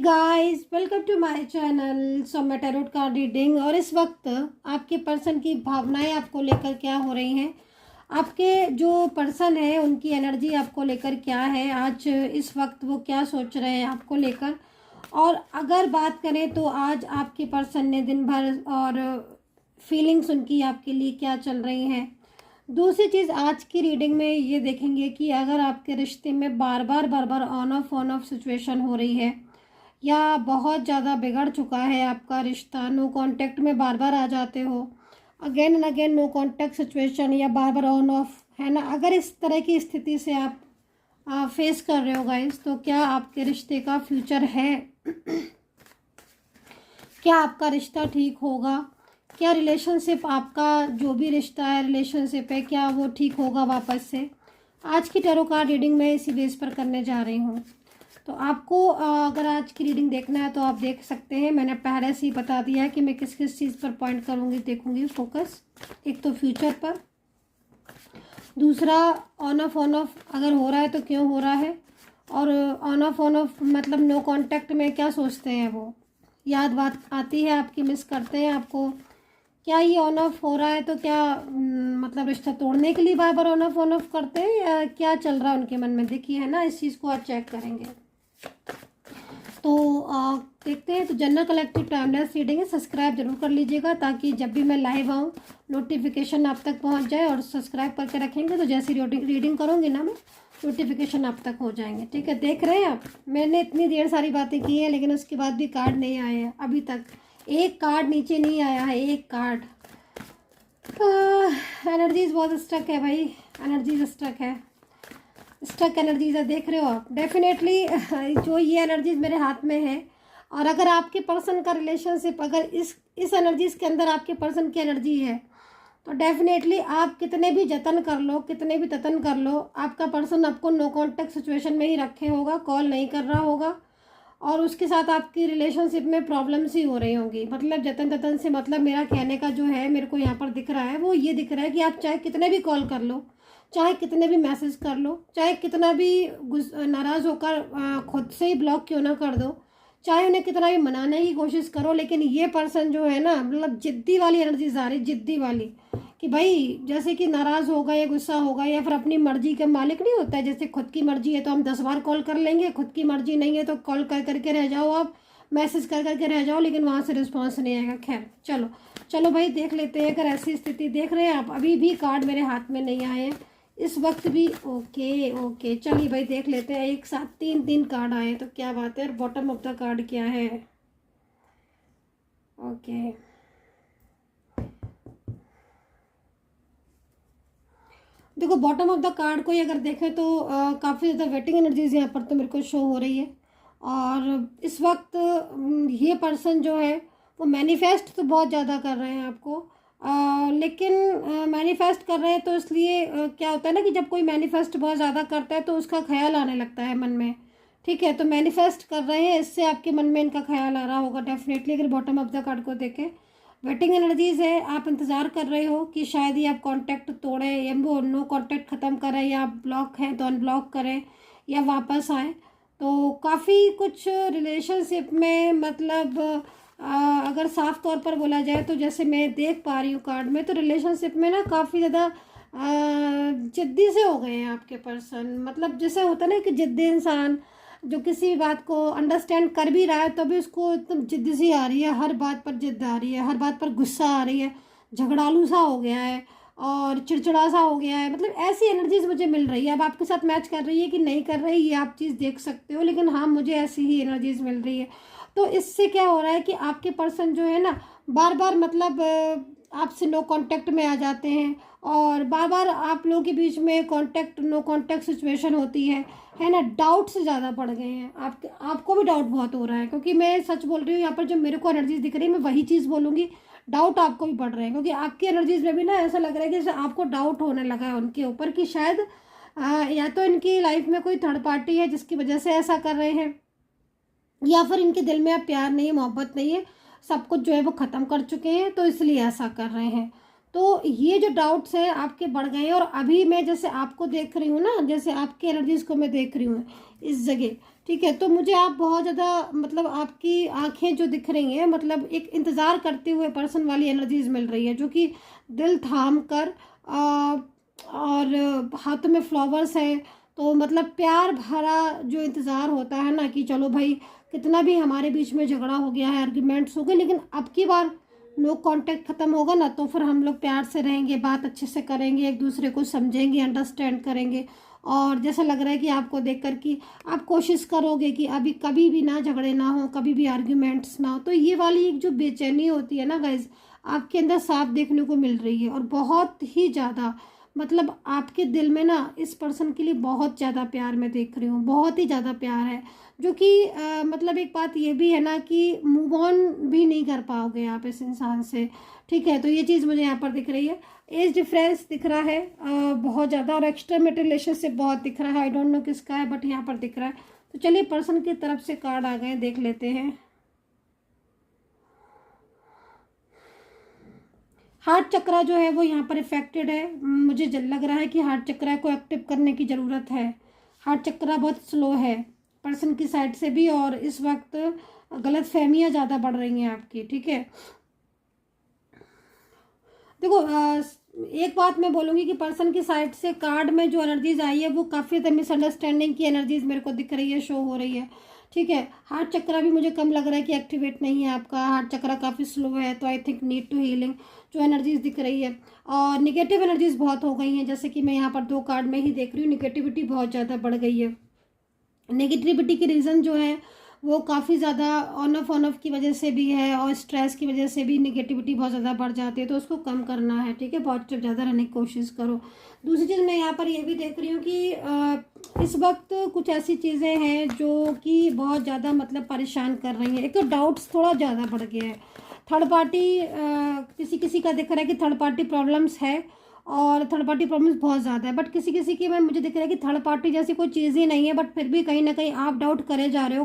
Guys welcome to my channel. So मैं tarot card reading और इस वक्त आपके पर्सन की भावनाएं आपको लेकर क्या हो रही हैं, आपके जो पर्सन है उनकी एनर्जी आपको लेकर क्या है, आज इस वक्त वो क्या सोच रहे हैं आपको लेकर। और अगर बात करें तो आज आपके पर्सन ने दिन भर और फीलिंग्स उनकी आपके लिए क्या चल रही हैं। दूसरी चीज़ आज की रीडिंग में ये देखेंगे कि अगर आपके रिश्ते में बार बार ऑन ऑफ सिचुएशन हो रही है या बहुत ज़्यादा बिगड़ चुका है आपका रिश्ता, नो कांटेक्ट में बार बार आ जाते हो, again and again no contact situation या बार बार ऑन ऑफ है ना, अगर इस तरह की स्थिति से आप फेस कर रहे हो गाइस, तो क्या आपके रिश्ते का फ्यूचर है? क्या आपका रिश्ता ठीक होगा? क्या रिलेशनशिप आपका जो भी रिश्ता है रिलेशनशिप है क्या वो ठीक होगा वापस से? आज की टैरो कार्ड रीडिंग मैं इसी बेस पर करने जा रही हूँ। तो आपको अगर आज की रीडिंग देखना है तो आप देख सकते हैं। मैंने पहले से ही बता दिया है कि मैं किस किस चीज़ पर पॉइंट करूँगी, देखूँगी फोकस। एक तो फ्यूचर पर, दूसरा ऑन ऑफ अगर हो रहा है तो क्यों हो रहा है, और ऑन ऑफ मतलब नो कांटेक्ट में क्या सोचते हैं वो, याद बात आती है आपकी, मिस करते हैं आपको, क्या ये ऑन ऑफ हो रहा है तो क्या मतलब रिश्ता तोड़ने के लिए बार बार ऑन ऑफ करते हैं या क्या चल रहा है उनके मन में, देखिए है ना, इस चीज़ को आज चेक करेंगे। तो देखते हैं। तो जनरल कलेक्टिव टाइमलेस रीडिंग है, सब्सक्राइब जरूर कर लीजिएगा ताकि जब भी मैं लाइव आऊँ नोटिफिकेशन आप तक पहुँच जाए, और सब्सक्राइब करके रखेंगे तो जैसी रीडिंग करूँगी ना मैं, नोटिफिकेशन आप तक हो जाएंगे। ठीक है, देख रहे हैं आप, मैंने इतनी देर सारी बातें की हैं लेकिन उसके बाद भी कार्ड नहीं आए हैं अभी तक, एक कार्ड नीचे नहीं आया है, एक कार्ड। एनर्जीज बहुत स्टक है भाई, एनर्जीज स्टक है, स्टक एनर्जीज है, देख रहे हो आप। डेफिनेटली जो ये एनर्जीज मेरे हाथ में है, और अगर आपके पर्सन का रिलेशनशिप अगर इस एनर्जीज के अंदर आपके पर्सन की एनर्जी है तो डेफिनेटली आप कितने भी जतन कर लो, कितने भी ततन कर लो, आपका पर्सन आपको नो कांटेक्ट सिचुएशन में ही रखे होगा, कॉल नहीं कर रहा होगा, और उसके साथ आपकी रिलेशनशिप में प्रॉब्लम्स ही हो रही होंगी। मतलब जतन ततन से मतलब मेरा कहने का जो है, मेरे को यहाँ पर दिख रहा है वो ये दिख रहा है कि आप चाहे कितने भी कॉल कर लो, चाहे कितने भी मैसेज कर लो, चाहे कितना भी नाराज़ होकर खुद से ही ब्लॉक क्यों ना कर दो, चाहे उन्हें कितना भी मनाने की कोशिश करो, लेकिन ये पर्सन जो है ना, मतलब जिद्दी वाली एनर्जीज आ रही, जिद्दी वाली, कि भाई जैसे कि नाराज़ होगा या गुस्सा होगा या फिर अपनी मर्जी का मालिक नहीं होता है। जैसे खुद की मर्जी है तो हम 10 बार कॉल कर लेंगे, खुद की मर्जी नहीं है तो कॉल कर करके रह जाओ, आप मैसेज कर करके रह जाओ, लेकिन वहाँ से रिस्पॉन्स नहीं आएगा। खैर चलो चलो भाई, देख लेते हैं। अगर ऐसी स्थिति देख रहे हैं आप, अभी भी कार्ड मेरे हाथ में नहीं आए हैं इस वक्त भी। ओके ओके, चलिए भाई देख लेते हैं। एक साथ तीन कार्ड आए तो क्या बात है। और बॉटम ऑफ द कार्ड क्या है? ओके, देखो बॉटम ऑफ द कार्ड को ही अगर देखें तो काफ़ी ज़्यादा वेटिंग एनर्जीज यहाँ पर तो मेरे को शो हो रही है। और इस वक्त ये पर्सन जो है वो मैनिफेस्ट तो बहुत ज़्यादा कर रहे हैं आपको, लेकिन मैनिफेस्ट कर रहे हैं तो इसलिए क्या होता है ना कि जब कोई मैनिफेस्ट बहुत ज़्यादा करता है तो उसका ख्याल आने लगता है मन में। ठीक है, तो मैनिफेस्ट कर रहे हैं, इससे आपके मन में इनका ख्याल आ रहा होगा डेफिनेटली। अगर बॉटम ऑफ द कार्ड को देखें, वेटिंग एनर्जीज है, आप इंतज़ार कर रहे हो कि शायद ही आप कांटेक्ट तोड़ें या वो नो कांटेक्ट ख़त्म करें, या ब्लॉक हैं तो अनब्लॉक करें या वापस आएँ। तो काफ़ी कुछ रिलेशनशिप में मतलब अगर साफ तौर पर बोला जाए तो जैसे मैं देख पा रही हूँ कार्ड में, तो रिलेशनशिप में ना काफ़ी ज़्यादा जिद्दी से हो गए हैं आपके पर्सन। मतलब जैसे होता है ना कि जिद्दी इंसान जो किसी भी बात को अंडरस्टैंड कर भी रहा है तो भी उसको एकदम जिद सी आ रही है, हर बात पर जिद आ रही है, हर बात पर गुस्सा आ रही है, झगड़ालू सा हो गया है और चिड़चिड़ा सा हो गया है। मतलब ऐसी एनर्जीज मुझे मिल रही है। अब आपके साथ मैच कर रही है कि नहीं कर रही ये आप चीज़ देख सकते हो, लेकिन हाँ मुझे ऐसी ही एनर्जीज मिल रही है। तो इससे क्या हो रहा है कि आपके पर्सन जो है ना बार बार मतलब आपसे नो कांटेक्ट में आ जाते हैं, और बार बार आप लोगों के बीच में कांटेक्ट नो कांटेक्ट सिचुएशन होती है ना। डाउट से ज़्यादा बढ़ गए हैं आपको भी डाउट बहुत हो रहा है, क्योंकि मैं सच बोल रही हूँ यहाँ पर, जो मेरे को एनर्जीज दिख रही है मैं वही चीज़ बोलूँगी। डाउट आपको भी बढ़ रहे हैं क्योंकि आपकी एनर्जीज में भी ना ऐसा लग रहा है कि जैसे आपको डाउट होने लगा है उनके ऊपर कि शायद या तो इनकी लाइफ में कोई थर्ड पार्टी है जिसकी वजह से ऐसा कर रहे हैं, या फिर इनके दिल में अब प्यार नहीं है, मोहब्बत नहीं है, सब कुछ जो है वो ख़त्म कर चुके हैं तो इसलिए ऐसा कर रहे हैं। तो ये जो डाउट्स हैं आपके बढ़ गए हैं। और अभी मैं जैसे आपको देख रही हूँ ना, जैसे आपकी एनर्जीज को मैं देख रही हूँ इस जगह, ठीक है। तो मुझे आप बहुत ज़्यादा मतलब आपकी आंखें जो दिख रही हैं, मतलब एक इंतज़ार करते हुए पर्सन वाली एनर्जीज मिल रही है, जो कि दिल थाम कर और हाथों में फ्लावर्स है। तो मतलब प्यार भरा जो इंतज़ार होता है ना कि चलो भाई, कितना भी हमारे बीच में झगड़ा हो गया है, आर्ग्यूमेंट्स हो गए, लेकिन अब की बार नो कांटेक्ट ख़त्म होगा ना, तो फिर हम लोग प्यार से रहेंगे, बात अच्छे से करेंगे, एक दूसरे को समझेंगे, अंडरस्टैंड करेंगे। और जैसा लग रहा है कि आपको देखकर कि आप कोशिश करोगे कि अभी कभी भी ना झगड़े ना हो, कभी भी आर्ग्यूमेंट्स ना हो। तो ये वाली एक जो बेचैनी होती है ना गाइज, आपके अंदर साफ देखने को मिल रही है, और बहुत ही ज़्यादा मतलब आपके दिल में ना इस पर्सन के लिए बहुत ज़्यादा प्यार मैं देख रही हूँ, बहुत ही ज़्यादा प्यार है। जो कि मतलब एक बात ये भी है ना कि मूव ऑन भी नहीं कर पाओगे आप इस इंसान से। ठीक है, तो ये चीज़ मुझे यहाँ पर दिख रही है। एज डिफरेंस दिख रहा है बहुत ज़्यादा, और एक्स्ट्रा मेटल रिलेशनशिप बहुत दिख रहा है। आई डोंट नो किसका है, बट यहाँ पर दिख रहा है। तो चलिए पर्सन की तरफ से कार्ड आ गए, देख लेते हैं। हार्ट चक्रा जो है वो यहाँ पर इफेक्टेड है। मुझे लग रहा है कि हार्ट चक्रा को एक्टिव करने की ज़रूरत है। हार्ट चक्रा बहुत स्लो है पर्सन की साइड से भी, और इस वक्त गलत फहमियाँ ज़्यादा बढ़ रही हैं आपकी। ठीक है, देखो एक बात मैं बोलूँगी कि पर्सन की साइड से कार्ड में जो एनर्जीज आई है वो काफ़ी ज़्यादा मिसअंडरस्टैंडिंग की एनर्जीज मेरे को दिख रही है, शो हो रही है। ठीक है, हार्ट चक्रा भी मुझे कम लग रहा है कि एक्टिवेट नहीं है आपका, हार्ट चक्रा काफ़ी स्लो है। तो I think need to healing जो एनर्जीज दिख रही है। और निगेटिव एनर्जीज बहुत हो गई हैं, जैसे कि मैं यहाँ पर 2 कार्ड में ही देख रही हूँ, निगेटिविटी बहुत ज़्यादा बढ़ गई है। नेगेटिविटी के रीज़न जो है वो काफ़ी ज़्यादा ऑन ऑफ की वजह से भी है, और स्ट्रेस की वजह से भी निगेटिविटी बहुत ज़्यादा बढ़ जाती है, तो उसको कम करना है। ठीक है, पॉजिटिव ज़्यादा रहने की कोशिश करो। दूसरी चीज़ मैं यहाँ पर ये भी देख रही हूँ कि इस वक्त कुछ ऐसी चीज़ें हैं जो कि बहुत ज़्यादा मतलब परेशान कर रही हैं। एक तो डाउट्स थोड़ा ज़्यादा बढ़ गया है। थर्ड पार्टी किसी किसी का दिख रहा है कि थर्ड पार्टी प्रॉब्लम्स है, और थर्ड पार्टी प्रॉब्लम्स बहुत ज़्यादा है। बट किसी किसी की में मुझे दिख रहा है कि थर्ड पार्टी जैसी कोई चीज़ ही नहीं है, बट फिर भी कहीं ना कहीं आप डाउट करे जा रहे हो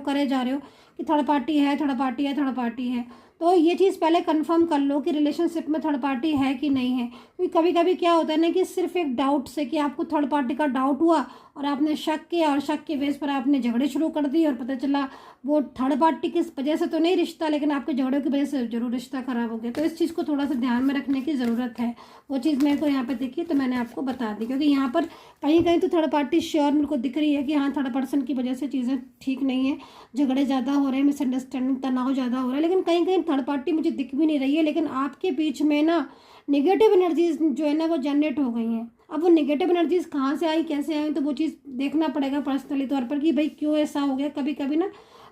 कि थर्ड पार्टी है, थर्ड पार्टी है, थर्ड पार्टी है। तो ये चीज़ पहले कंफर्म कर लो कि रिलेशनशिप में थर्ड पार्टी है कि नहीं है। क्योंकि कभी कभी क्या होता है ना कि सिर्फ एक डाउट से, कि आपको थर्ड पार्टी का डाउट हुआ और आपने शक किया, और शक के बेस पर आपने झगड़े शुरू कर दिए, और पता चला वो थर्ड पार्टी की वजह से तो नहीं रिश्ता, लेकिन आपके झगड़ों की वजह से जरूर रिश्ता खराब हो गया। तो इस चीज़ को थोड़ा सा ध्यान में रखने की ज़रूरत है। वो चीज़ मेरे को यहाँ पे दिखी तो मैंने आपको बता दी, क्योंकि यहाँ पर कहीं कहीं तो थर्ड पार्टी श्योर मेरे को दिख रही है कि हाँ, थर्ड पर्सन की वजह से चीज़ें ठीक नहीं है, झगड़े ज़्यादा हो रहे हैं, मिसअंडरस्टैंडिंग, तनाव ज़्यादा हो रहा है। लेकिन कहीं कहीं थर्ड पार्टी मुझे दिख भी नहीं रही है, लेकिन आपके बीच में ना नेगेटिव एनर्जीज जो है ना वो जनरेट हो गई हैं। अब वो नेगेटिव एनर्जीज कहाँ से आई, कैसे आई, तो वो चीज़ देखना पड़ेगा पर्सनली तौर पर कि भाई क्यों ऐसा हो गया। कभी कभी ना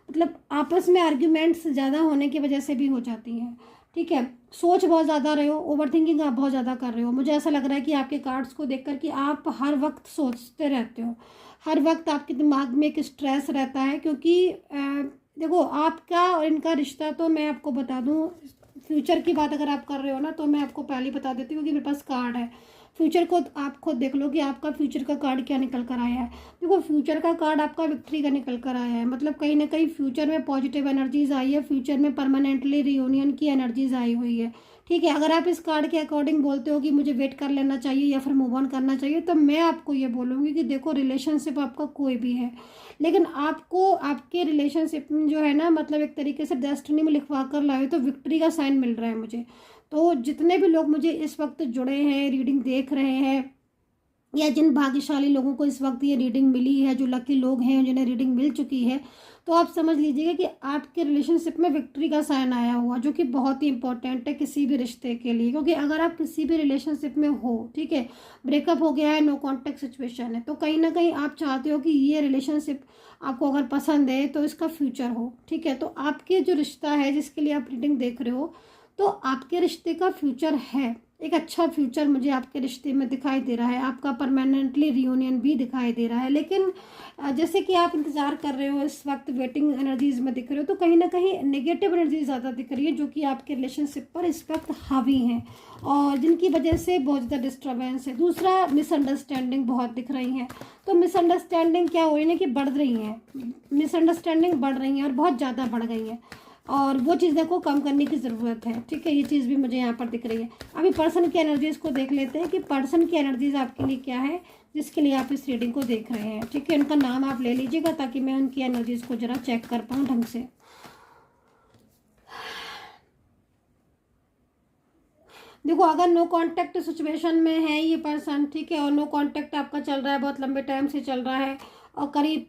मतलब आपस में आर्ग्यूमेंट्स ज़्यादा होने की वजह से भी हो जाती हैं। ठीक है, सोच बहुत ज़्यादा रहे हो, ओवर थिंकिंग आप बहुत ज़्यादा कर रहे हो। मुझे ऐसा लग रहा है कि आपके कार्ड्स को देखकर कि आप हर वक्त सोचते रहते हो, हर वक्त आपके दिमाग में एक स्ट्रेस रहता है। क्योंकि देखो आपका और इनका रिश्ता, तो मैं आपको बता दूं, फ्यूचर की बात अगर आप कर रहे हो ना, तो मैं आपको पहले ही बता देती हूँ कि मेरे पास कार्ड है फ्यूचर को। आप खुद देख लो कि आपका फ्यूचर का कार्ड क्या निकल कर आया है। देखो फ्यूचर का कार्ड आपका विक्ट्री का निकल कर आया है, मतलब कहीं ना कहीं फ्यूचर में पॉजिटिव एनर्जीज आई है, फ्यूचर में परमानेंटली रियूनियन की एनर्जीज आई हुई है। ठीक है, अगर आप इस कार्ड के अकॉर्डिंग बोलते हो कि मुझे वेट कर लेना चाहिए या फिर मूव ऑन करना चाहिए, तो मैं आपको ये बोलूँगी कि देखो रिलेशनशिप आपका कोई भी है, लेकिन आपको आपके रिलेशनशिप में जो है ना, मतलब एक तरीके से डेस्टिनी में लिखवा कर लाए, तो विक्ट्री का साइन मिल रहा है मुझे। तो जितने भी लोग मुझे इस वक्त जुड़े हैं, रीडिंग देख रहे हैं, या जिन भाग्यशाली लोगों को इस वक्त ये रीडिंग मिली है, जो लकी लोग हैं जिन्हें रीडिंग मिल चुकी है, तो आप समझ लीजिएगा कि आपके रिलेशनशिप में विक्ट्री का साइन आया हुआ, जो कि बहुत ही इंपॉर्टेंट है किसी भी रिश्ते के लिए। क्योंकि अगर आप किसी भी रिलेशनशिप में हो, ठीक है, ब्रेकअप हो गया है, नो कॉन्टेक्ट सिचुएशन है, तो कहीं ना कहीं आप चाहते हो कि ये रिलेशनशिप आपको अगर पसंद है तो इसका फ्यूचर हो। ठीक है, तो आपके जो रिश्ता है जिसके लिए आप रीडिंग देख रहे हो, तो आपके रिश्ते का फ्यूचर है, एक अच्छा फ्यूचर मुझे आपके रिश्ते में दिखाई दे रहा है। आपका परमानेंटली रियूनियन भी दिखाई दे रहा है। लेकिन जैसे कि आप इंतज़ार कर रहे हो, इस वक्त वेटिंग एनर्जीज में दिख रहे हो, तो कहीं ना कहीं नेगेटिव एनर्जी ज़्यादा दिख रही है, जो कि आपके रिलेशनशिप पर इस वक्त हावी हैं, और जिनकी वजह से बहुत ज़्यादा डिस्टर्बेंस है। दूसरा, मिसअंडरस्टैंडिंग बहुत दिख रही हैं। तो मिसअंडरस्टैंडिंग क्या हो रही है कि बढ़ रही हैं, मिसअंडरस्टैंडिंग बढ़ रही हैं और बहुत ज़्यादा बढ़ गई हैं। और वो चीज़ों को कम करने की ज़रूरत है। ठीक है, ये चीज़ भी मुझे यहाँ पर दिख रही है। अभी पर्सन की एनर्जीज़ को देख लेते हैं कि पर्सन की एनर्जीज़ आपके लिए क्या है, जिसके लिए आप इस रीडिंग को देख रहे हैं। ठीक है, उनका नाम आप ले लीजिएगा ताकि मैं उनकी एनर्जीज़ को ज़रा चेक कर पाऊँ ढंग से। देखो, अगर नो कांटेक्ट सिचुएशन में है ये पर्सन, ठीक है, और नो कांटेक्ट आपका चल रहा है, बहुत लंबे टाइम से चल रहा है, और करीब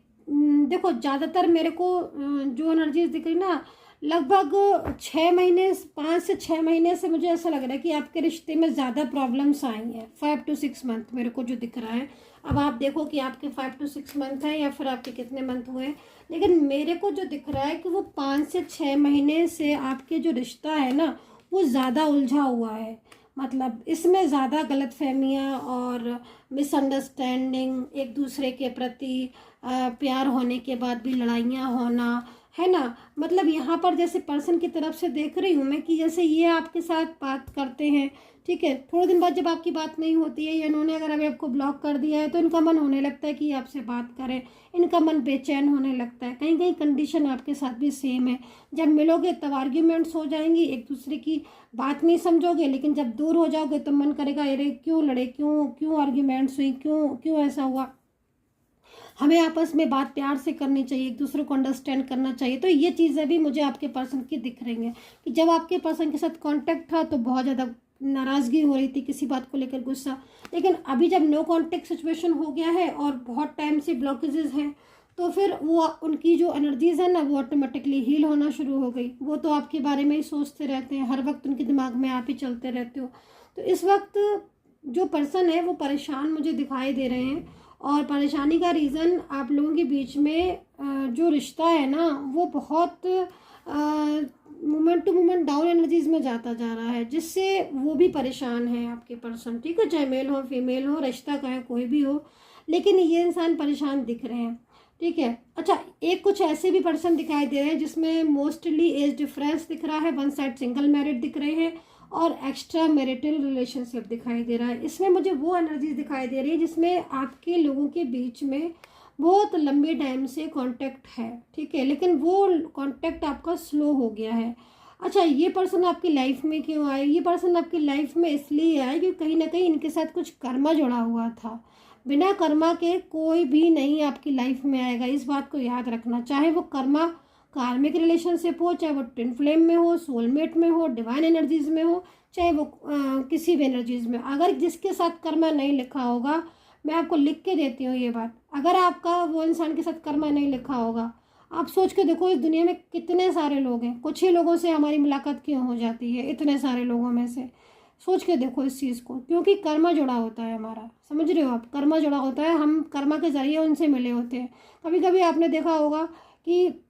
देखो ज़्यादातर मेरे को जो एनर्जीज दिख रही ना, लगभग 6 महीने, 5 से 6 महीने से मुझे ऐसा लग रहा है कि आपके रिश्ते में ज़्यादा प्रॉब्लम्स आई हैं। 5 to 6 मंथ मेरे को जो दिख रहा है। अब आप देखो कि आपके 5 to 6 मंथ हैं या फिर आपके कितने मंथ हुए हैं, लेकिन मेरे को जो दिख रहा है कि वो 5 से 6 महीने से आपके जो रिश्ता है ना, वो ज़्यादा उलझा हुआ है। मतलब इसमें ज़्यादा गलतफहमियाँ और मिसअंडरस्टैंडिंग, एक दूसरे के प्रति प्यार होने के बाद भी लड़ाइयाँ होना, है ना। मतलब यहाँ पर जैसे पर्सन की तरफ से देख रही हूँ मैं कि जैसे ये आपके साथ बात करते हैं, ठीक है, थोड़े दिन बाद जब आपकी बात नहीं होती है या इन्होंने अगर अभी आपको ब्लॉक कर दिया है, तो इनका मन होने लगता है कि आपसे बात करें, इनका मन बेचैन होने लगता है। कहीं कहीं कंडीशन आपके साथ भी सेम है। जब मिलोगे तब आर्ग्यूमेंट्स हो जाएंगी, एक दूसरे की बात नहीं समझोगे, लेकिन जब दूर हो जाओगे तो मन करेगा अरे क्यों लड़े, क्यों क्यों आर्ग्यूमेंट्स हुई, क्यों क्यों ऐसा हुआ। हमें आपस में बात प्यार से करनी चाहिए, एक दूसरे को अंडरस्टैंड करना चाहिए। तो ये चीज़ें भी मुझे आपके पर्सन की दिख रही हैं कि जब आपके पर्सन के साथ कांटेक्ट था तो बहुत ज़्यादा नाराज़गी हो रही थी, किसी बात को लेकर गुस्सा, लेकिन अभी जब नो कांटेक्ट सिचुएशन हो गया है और बहुत टाइम से ब्लॉकेजेस हैं, तो फिर वो उनकी जो एनर्जीज है ना, वो ऑटोमेटिकली हील होना शुरू हो गई। वो तो आपके बारे में ही सोचते रहते हैं, हर वक्त उनके दिमाग में आप ही चलते रहते हो। तो इस वक्त जो पर्सन है वो परेशान मुझे दिखाई दे रहे हैं, और परेशानी का रीज़न आप लोगों के बीच में जो रिश्ता है ना, वो बहुत moment to moment down energies में जाता जा रहा है, जिससे वो भी परेशान है आपके पर्सन। ठीक है, चाहे मेल हो फीमेल हो, रिश्ता का है कोई भी हो, लेकिन ये इंसान परेशान दिख रहे हैं। ठीक है, अच्छा, एक कुछ ऐसे भी पर्सन दिखाई दे रहे हैं जिसमें मोस्टली एज डिफरेंस दिख रहा है, वन साइड सिंगल मैरिड दिख रहे हैं, और एक्स्ट्रा मैरिटल रिलेशनशिप दिखाई दे रहा है। इसमें मुझे वो एनर्जी दिखाई दे रही है जिसमें आपके लोगों के बीच में बहुत लंबे टाइम से कांटेक्ट है। ठीक है, लेकिन वो कांटेक्ट आपका स्लो हो गया है। अच्छा, ये पर्सन आपकी लाइफ में क्यों आए? ये पर्सन आपकी लाइफ में इसलिए आए क्योंकि कहीं ना कहीं इनके साथ कुछ कर्मा जुड़ा हुआ था। बिना कर्मा के कोई भी नहीं आपकी लाइफ में आएगा, इस बात को याद रखना। चाहे वो कर्मा कार्मिक रिलेशनशिप हो, चाहे वो ट्विन फ्लेम में हो, सोलमेट में हो, डिवाइन एनर्जीज में हो, चाहे वो किसी भी एनर्जीज में, अगर जिसके साथ कर्मा नहीं लिखा होगा, मैं आपको लिख के देती हूँ ये बात, अगर आपका वो इंसान के साथ कर्मा नहीं लिखा होगा, आप सोच के देखो इस दुनिया में कितने सारे लोग हैं, कुछ ही लोगों से हमारी मुलाकात क्यों हो जाती है, इतने सारे लोगों में से। सोच के देखो इस चीज़ को, क्योंकि कर्मा जुड़ा होता है हमारा, समझ रहे हो आप, कर्मा जुड़ा होता है, हम कर्मा के जरिए उनसे मिले होते हैं। कभी कभी आपने देखा होगा कि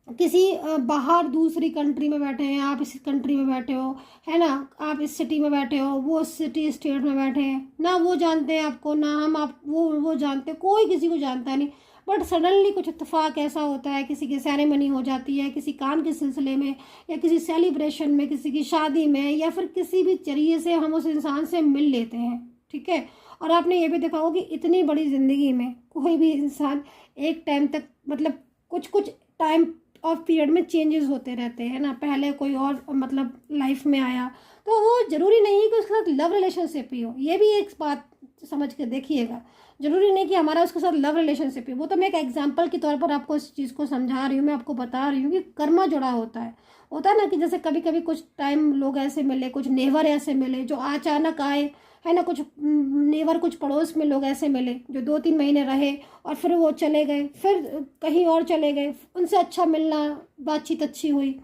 किसी बाहर दूसरी कंट्री में बैठे हैं, आप इस कंट्री में बैठे हो, है ना, आप इस सिटी में बैठे हो, वो सिटी स्टेट में बैठे हैं ना, वो जानते हैं आपको ना, हम आप वो जानते हैं, कोई किसी को जानता नहीं, बट सडनली कुछ इत्तेफाक ऐसा होता है, किसी की सेरेमनी हो जाती है, किसी काम के सिलसिले में या किसी सेलिब्रेशन में, किसी की शादी में, या फिर किसी भी जरिए से हम उस इंसान से मिल लेते हैं। ठीक है, और आपने ये भी देखा होगा कि इतनी बड़ी ज़िंदगी में कोई भी इंसान एक टाइम तक, मतलब कुछ कुछ टाइम ऑफ पीरियड में चेंजेस होते रहते हैं ना, पहले कोई और मतलब लाइफ में आया, तो वो ज़रूरी नहीं है कि उसके साथ लव रिलेशनशिप ही हो। ये भी एक बात समझ के देखिएगा, ज़रूरी नहीं कि हमारा उसके साथ लव रिलेशनशिप ही। वो तो मैं एक एग्जांपल के तौर पर आपको इस चीज़ को समझा रही हूँ, मैं आपको बता रही हूँ कि कर्मा जुड़ा होता है ना, कि जैसे कभी कभी कुछ टाइम लोग ऐसे मिले, कुछ नेवर ऐसे मिले जो अचानक आए, है ना, कुछ नेवर, कुछ पड़ोस में लोग ऐसे मिले जो 2-3 महीने रहे और फिर वो चले गए, फिर कहीं और चले गए, उनसे अच्छा मिलना, बातचीत अच्छी हुई,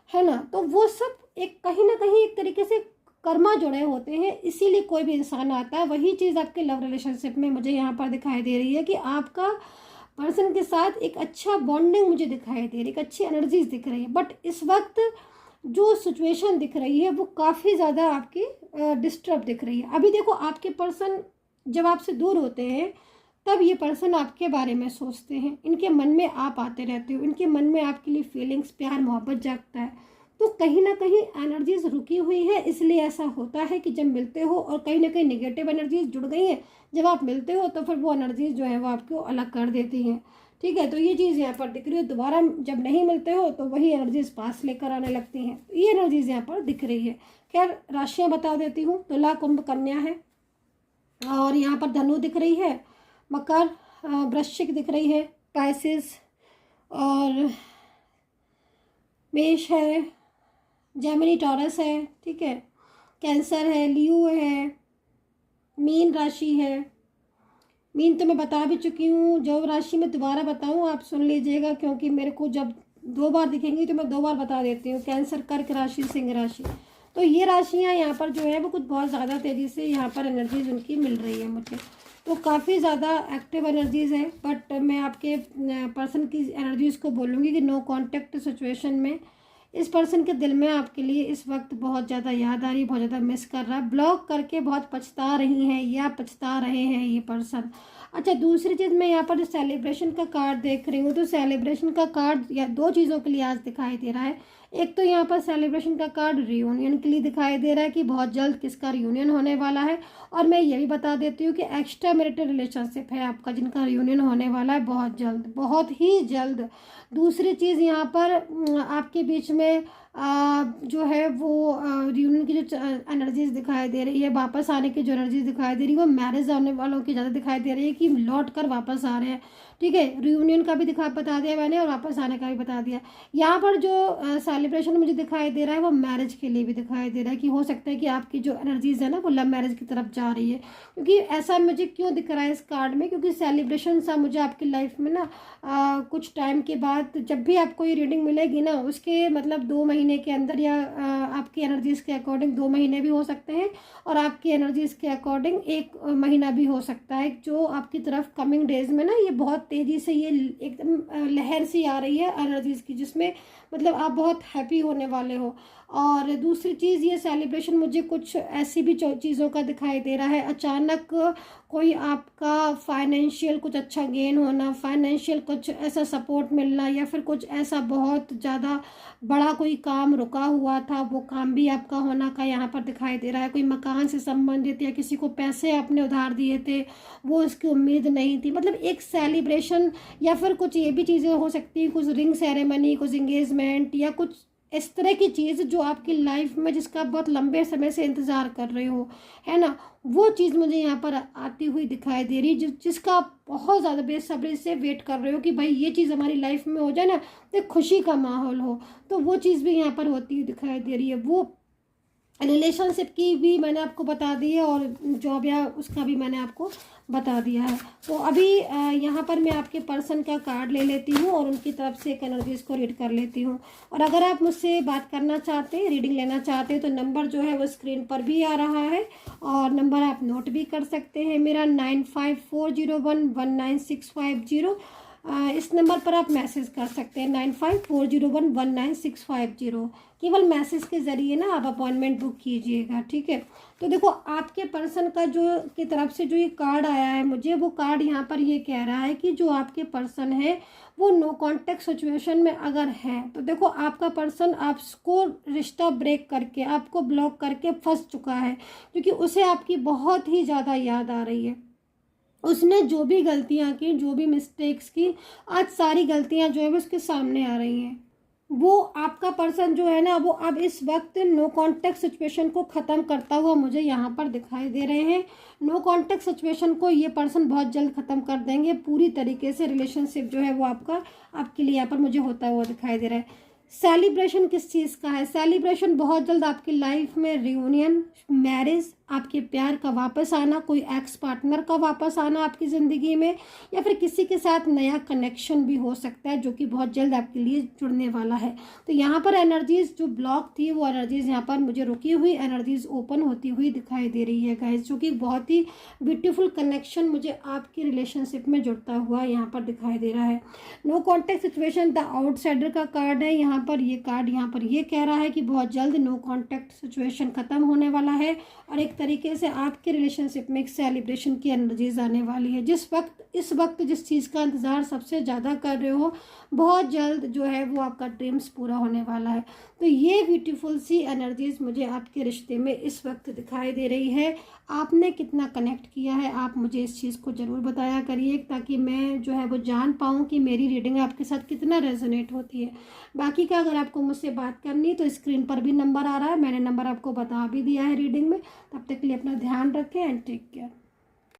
है ना। तो वो सब एक कहीं ना कहीं एक तरीके से कर्मा जुड़े होते हैं, इसीलिए कोई भी इंसान आता है। वही चीज़ आपके लव रिलेशनशिप में मुझे यहाँ पर दिखाई दे रही है कि आपका पर्सन के साथ एक अच्छा बॉन्डिंग मुझे दिखाई दे रही है, एक अच्छी एनर्जीज दिख रही है, बट इस वक्त जो सिचुएशन दिख रही है वो काफ़ी ज़्यादा आपकी डिस्टर्ब दिख रही है। अभी देखो, आपके पर्सन जब आपसे दूर होते हैं तब ये पर्सन आपके बारे में सोचते हैं, इनके मन में आप आते रहते हो, इनके मन में आपके लिए फीलिंग्स, प्यार, मोहब्बत जागता है। तो कहीं ना कहीं एनर्जीज रुकी हुई है, इसलिए ऐसा होता है कि जब मिलते हो और कहीं ना कहीं नेगेटिव एनर्जीज जुड़ गई हैं, जब आप मिलते हो तो फिर वो एनर्जीज जो है वो आपको अलग कर देती हैं। ठीक है। तो ये चीज़ यहाँ पर दिख रही है, दोबारा जब नहीं मिलते हो तो वही एनर्जीज पास लेकर आने लगती हैं, ये एनर्जीज यहाँ पर दिख रही है। खैर राशियाँ बता देती हूँ, तुला कुंभ कन्या है, और यहाँ पर धनु दिख रही है, मकर वृश्चिक दिख रही है, पाइसेस और मेष है, जेमिनी टॉरस है, ठीक है, कैंसर है, लियो है, मीन राशि है। मीन तो मैं बता भी चुकी हूँ, जो राशि मैं दोबारा बताऊँ आप सुन लीजिएगा, क्योंकि मेरे को जब 2 बार दिखेंगी तो मैं 2 बार बता देती हूँ। कैंसर, कर्क राशि, सिंह राशि। तो ये राशियाँ यहाँ पर जो है वो कुछ बहुत ज़्यादा तेज़ी से यहाँ पर एनर्जीज उनकी मिल रही है मुझे, तो काफ़ी ज़्यादा एक्टिव एनर्जीज़ है। बट मैं आपके पर्सन की एनर्जीज़ को बोलूँगी कि नो कॉन्टेक्ट सिचुएशन में इस पर्सन के दिल में आपके लिए इस वक्त बहुत ज़्यादा याद आ रही है, बहुत ज़्यादा मिस कर रहा है, ब्लॉक करके बहुत पछता रही हैं या पछता रहे हैं ये पर्सन। अच्छा, दूसरी चीज़ मैं यहाँ पर जो सेलिब्रेशन का कार्ड देख रही हूँ, तो सेलिब्रेशन का कार्ड या 2 चीज़ों के लिए आज दिखाई दे रहा है। एक तो यहाँ पर सेलिब्रेशन का कार्ड रियूनियन के लिए दिखाई दे रहा है कि बहुत जल्द किसका रियूनियन होने वाला है, और मैं ये भी बता देती हूँ कि एक्स्ट्रा मैरिटल रिलेशनशिप है आपका जिनका रियूनियन होने वाला है बहुत जल्द, बहुत ही जल्द। दूसरी चीज़ यहाँ पर आपके बीच में जो है वो रियूनियन की जो एनर्जीज दिखाई दे रही है, वापस आने की जो एनर्जीज दिखाई दे रही है, वो मैरिज आने वालों की ज़्यादा दिखाई दे रही है कि लौट कर वापस आ रहे हैं। ठीक है, रियूनियन का भी बता दिया मैंने, और वापस आने का भी बता दिया। यहाँ पर जो सेलिब्रेशन मुझे दिखाई दे रहा है वो मैरिज के लिए भी दिखाई दे रहा है कि हो सकता है कि आपकी जो एनर्जीज है ना वो लव मैरिज की तरफ जा रही है। क्योंकि ऐसा मुझे क्यों दिख रहा है इस कार्ड में, क्योंकि सेलिब्रेशन सा मुझे आपकी लाइफ में ना कुछ टाइम के बाद जब भी आपको ये रीडिंग मिलेगी ना, उसके मतलब 2 महीने के अंदर, या आपकी एनर्जीज के अकॉर्डिंग 2 महीने भी हो सकते हैं, और आपकी एनर्जीज के अकॉर्डिंग 1 महीना भी हो सकता है, जो आपकी तरफ कमिंग डेज में ना ये बहुत तेज़ी से ये एकदम लहर सी आ रही है एनर्जीज की, जिसमें मतलब आप बहुत हैप्पी होने वाले हो। और दूसरी चीज़, ये सेलिब्रेशन मुझे कुछ ऐसी भी चीज़ों का दिखाई दे रहा है, अचानक कोई आपका फाइनेंशियल कुछ अच्छा गेन होना, फाइनेंशियल कुछ ऐसा सपोर्ट मिलना, या फिर कुछ ऐसा बहुत ज़्यादा बड़ा कोई काम रुका हुआ था वो काम भी आपका होना का यहाँ पर दिखाई दे रहा है। कोई मकान से संबंधित, या किसी को पैसे आपने उधार दिए थे वो उसकी उम्मीद नहीं थी, मतलब एक सेलिब्रेशन, या फिर कुछ ये भी चीज़ें हो सकती हैं, कुछ रिंग सेरेमनी, कुछ इंगेजमेंट, या कुछ इस तरह की चीज़ जो आपकी लाइफ में जिसका आप बहुत लंबे समय से इंतज़ार कर रहे हो, है ना, वो चीज़ मुझे यहाँ पर आती हुई दिखाई दे रही है, जिसका आप बहुत ज़्यादा बेसब्री से वेट कर रहे हो कि भाई ये चीज़ हमारी लाइफ में हो जाए ना, तो खुशी का माहौल हो, तो वो चीज़ भी यहाँ पर होती हुई दिखाई दे रही है। वो रिलेशनशिप की भी मैंने आपको बता दी है, और जॉब या उसका भी मैंने आपको बता दिया है। तो अभी यहाँ पर मैं आपके पर्सन का कार्ड ले लेती हूँ और उनकी तरफ से एक एनर्जीज को रीड कर लेती हूँ। और अगर आप मुझसे बात करना चाहते हैं, रीडिंग लेना चाहते हैं, तो नंबर जो है वो स्क्रीन पर भी आ रहा है, और नंबर आप नोट भी कर सकते हैं मेरा 9540119650। इस नंबर पर आप मैसेज कर सकते हैं 9540119650। केवल मैसेज के ज़रिए ना आप अपॉइंटमेंट बुक कीजिएगा, ठीक है। तो देखो, आपके पर्सन का जो की तरफ से जो ये कार्ड आया है मुझे, वो कार्ड यहाँ पर ये कह रहा है कि जो आपके पर्सन है वो नो कॉन्टेक्ट सिचुएशन में अगर है, तो देखो आपका पर्सन आपको रिश्ता ब्रेक करके, आपको ब्लॉक करके फंस चुका है, क्योंकि उसे आपकी बहुत ही ज़्यादा याद आ रही है। उसने जो भी गलतियां की, जो भी मिस्टेक्स की, आज सारी गलतियां जो है वो उसके सामने आ रही हैं। वो आपका पर्सन जो है ना, वो अब इस वक्त नो कॉन्टेक्ट सिचुएशन को ख़त्म करता हुआ मुझे यहाँ पर दिखाई दे रहे हैं। नो कॉन्टेक्ट सिचुएशन को ये पर्सन बहुत जल्द ख़त्म कर देंगे पूरी तरीके से। रिलेशनशिप जो है वो आपके लिए यहाँ पर मुझे होता हुआ दिखाई दे रहा है। सेलिब्रेशन किस चीज़ का है? सेलिब्रेशन बहुत जल्द आपकी लाइफ में रियूनियन, मैरिज, आपके प्यार का वापस आना, कोई एक्स पार्टनर का वापस आना आपकी ज़िंदगी में, या फिर किसी के साथ नया कनेक्शन भी हो सकता है जो कि बहुत जल्द आपके लिए जुड़ने वाला है। तो यहाँ पर एनर्जीज जो ब्लॉक थी वो एनर्जीज यहाँ पर मुझे रुकी हुई एनर्जीज ओपन होती हुई दिखाई दे रही है गाइस, जो कि बहुत ही ब्यूटीफुल कनेक्शन मुझे आपकी रिलेशनशिप में जुड़ता हुआ यहाँ पर दिखाई दे रहा है। No contact situation, the outsider का कार्ड है यहाँ पर। ये कार्ड यहाँ पर ये कह रहा है कि बहुत जल्द नो कॉन्टेक्ट सिचुएशन खत्म होने वाला है, और एक तरीके से आपके रिलेशनशिप में एक सेलिब्रेशन की एनर्जीज आने वाली है। इस वक्त जिस चीज़ का इंतज़ार सबसे ज़्यादा कर रहे हो, बहुत जल्द जो है वो आपका ड्रीम्स पूरा होने वाला है। तो ये ब्यूटीफुल सी एनर्जीज़ मुझे आपके रिश्ते में इस वक्त दिखाई दे रही है। आपने कितना कनेक्ट किया है, आप मुझे इस चीज़ को ज़रूर बताया करिए, ताकि मैं जो है वो जान पाऊँ कि मेरी रीडिंग आपके साथ कितना रेजोनेट होती है। बाकी का अगर आपको मुझसे बात करनी तो स्क्रीन पर भी नंबर आ रहा है, मैंने नंबर आपको बता भी दिया है रीडिंग में। तब तक के लिए अपना ध्यान रखें एंड टेक केयर।